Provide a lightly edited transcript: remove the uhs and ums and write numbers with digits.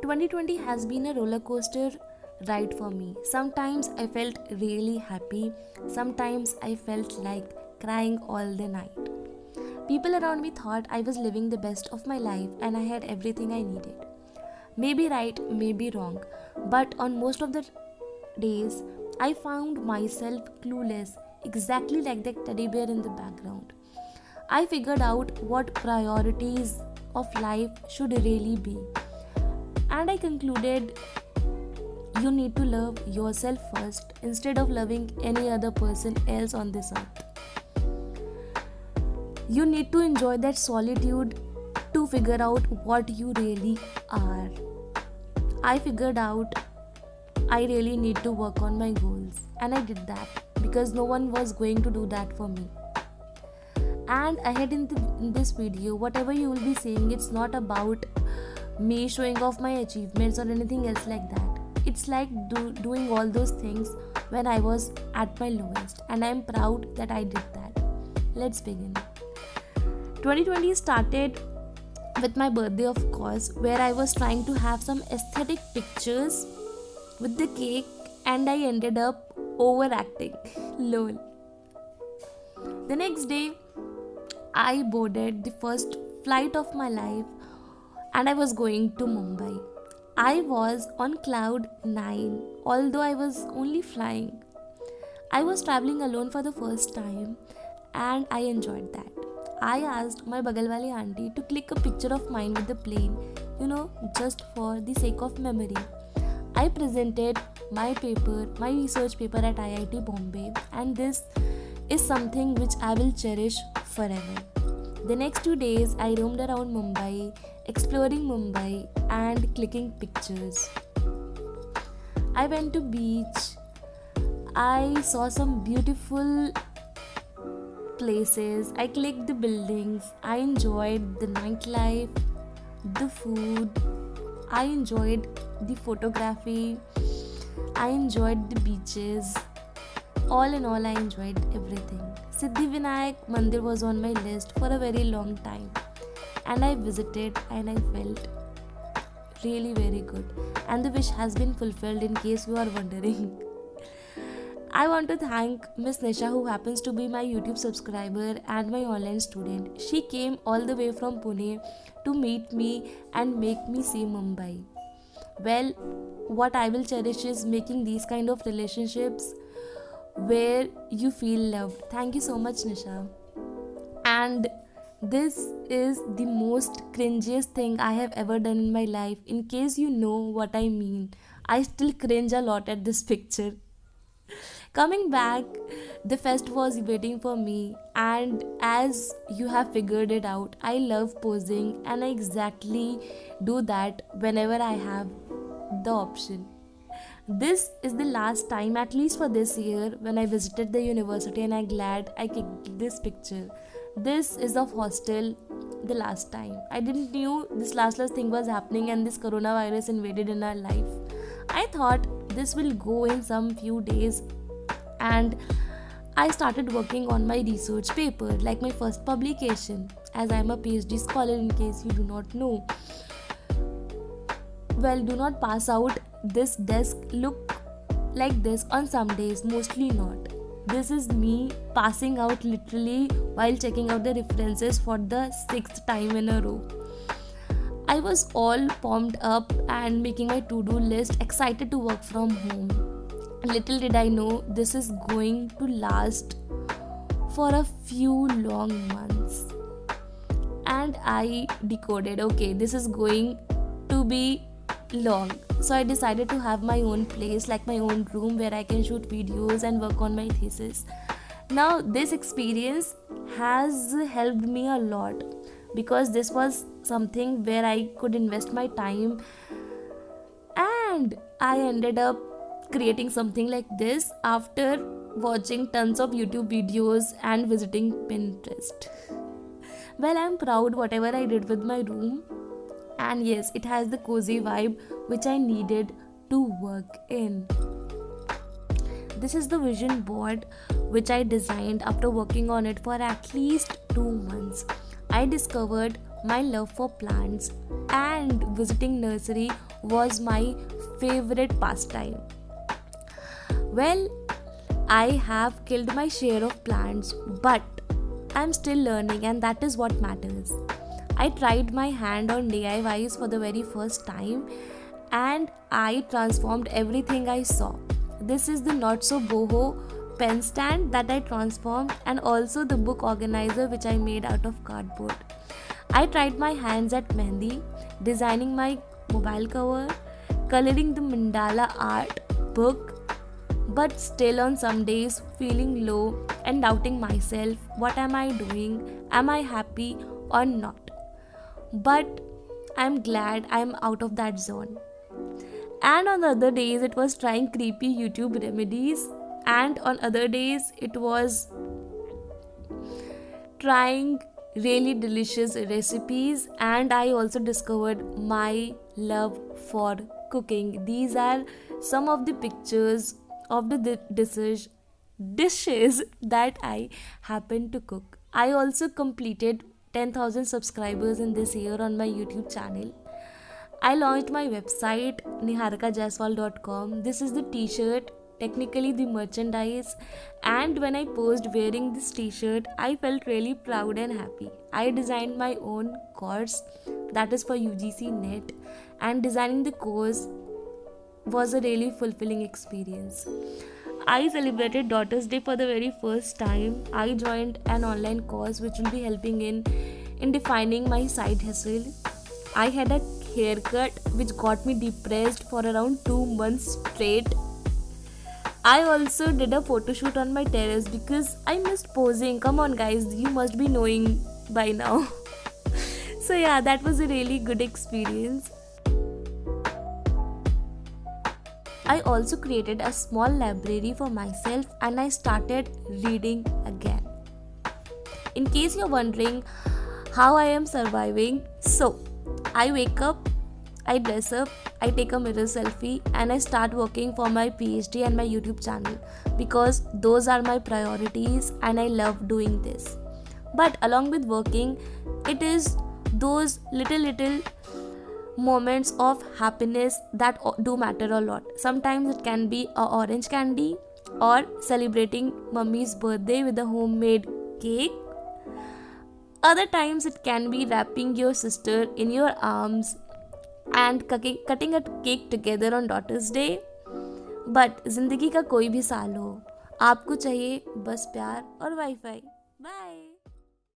2020 has been a roller coaster ride for me. Sometimes I felt really happy, sometimes I felt like crying all the night. People around me thought I was living the best of my life and I had everything I needed. Maybe right, maybe wrong, but on most of the days, I found myself clueless, exactly like the teddy bear in the background. I figured out what priorities of life should really be, and I concluded you need to love yourself first instead of loving any other person else on this earth. You need to enjoy that solitude to figure out what you really are. I figured out I really need to work on my goals, and I did that because no one was going to do that for me. And ahead in this video, whatever you will be seeing, it's not about me showing off my achievements or anything else like that. It's like doing all those things when I was at my lowest, and I'm proud that I did that. Let's begin. 2020 started with my birthday, of course, where I was trying to have some aesthetic pictures with the cake and I ended up overacting. Lol. The next day, I boarded the first flight of my life and I was going to Mumbai. I was on cloud 9, although I was only flying. I was traveling alone for the first time and I enjoyed that. I asked my Bagalwali auntie to click a picture of mine with the plane, just for the sake of memory. I presented my research paper at IIT Bombay, and this is something which I will cherish forever. The next 2 days, I roamed around Mumbai, exploring Mumbai and clicking pictures. I went to beach. I saw some beautiful places. I clicked the buildings. I enjoyed the nightlife, the food. I enjoyed the photography. I enjoyed the beaches. All in all, I enjoyed everything. Siddhivinayak Mandir was on my list for a very long time, and I visited and I felt really very good, and the wish has been fulfilled in case you are wondering. I want to thank Miss Nisha, who happens to be my YouTube subscriber and my online student. She came all the way from Pune to meet me and make me see Mumbai. Well, what I will cherish is making these kind of relationships where you feel loved. Thank you so much, Nisha. And this is the most cringiest thing I have ever done in my life. In case you know what I mean, I still cringe a lot at this picture. Coming back, the fest was waiting for me, and as you have figured it out, I love posing and I exactly do that whenever I have the option. This is the last time, at least for this year, when I visited the university, and I'm glad I clicked this picture. This is of hostel the last time. I didn't knew this last thing was happening and this coronavirus invaded in our life. I thought this will go in some few days, and I started working on my research paper, like my first publication, as I am a PhD scholar, in case you do not know. Well, do not pass out this desk look like this on some days, mostly not. This is me passing out literally while checking out the references for the 6th time in a row. I was all pumped up and making my to-do list, excited to work from home. Little did I know this is going to last for a few long months. And I decoded, okay, this is going to be long. So I decided to have my own place, like my own room, where I can shoot videos and work on my thesis. Now, this experience has helped me a lot because this was something where I could invest my time, and I ended up creating something like this after watching tons of YouTube videos and visiting Pinterest. Well, I'm proud whatever I did with my room, and yes, it has the cozy vibe which I needed to work in. This is the vision board which I designed after working on it for at least 2 months. I discovered my love for plants, and visiting nursery was my favorite pastime. Well, I have killed my share of plants, but I'm still learning, and that is what matters. I tried my hand on DIYs for the very first time, and I transformed everything I saw. This is the not so boho pen stand that I transformed, and also the book organizer which I made out of cardboard. I tried my hands at mehndi, designing my mobile cover, coloring the mandala art book, but still on some days feeling low and doubting myself. What am I doing? Am I happy or not? But I'm glad I'm out of that zone. And on other days it was trying creepy YouTube remedies, and on other days it was trying really delicious recipes, and I also discovered my love for cooking. These are some of the pictures of the dishes that I happen to cook. I also completed 10,000 subscribers in this year on my YouTube channel. I launched my website niharikajaiswal.com. This is the t-shirt, technically the merchandise, and when I posed wearing this t-shirt, I felt really proud and happy. I designed my own course, that is for UGC NET, and designing the course was a really fulfilling experience. I celebrated Daughter's Day for the very first time. I joined an online course which will be helping in defining my side hustle. I had a haircut which got me depressed for around 2 months straight. I also did a photo shoot on my terrace because I missed posing. Come on guys, you must be knowing by now. So yeah, that was a really good experience. I also created a small library for myself and I started reading again. In case you're wondering how I am surviving, so I wake up, I dress up, I take a mirror selfie, and I start working for my PhD and my YouTube channel because those are my priorities and I love doing this. But along with working, it is those little moments of happiness that do matter a lot. Sometimes it can be a orange candy or celebrating mummy's birthday with a homemade cake. Other times it can be wrapping your sister in your arms and cutting a cake together on Daughter's Day. But जिंदगी का कोई भी साल हो, आपको चाहिए बस प्यार और वाईफाई. बाय.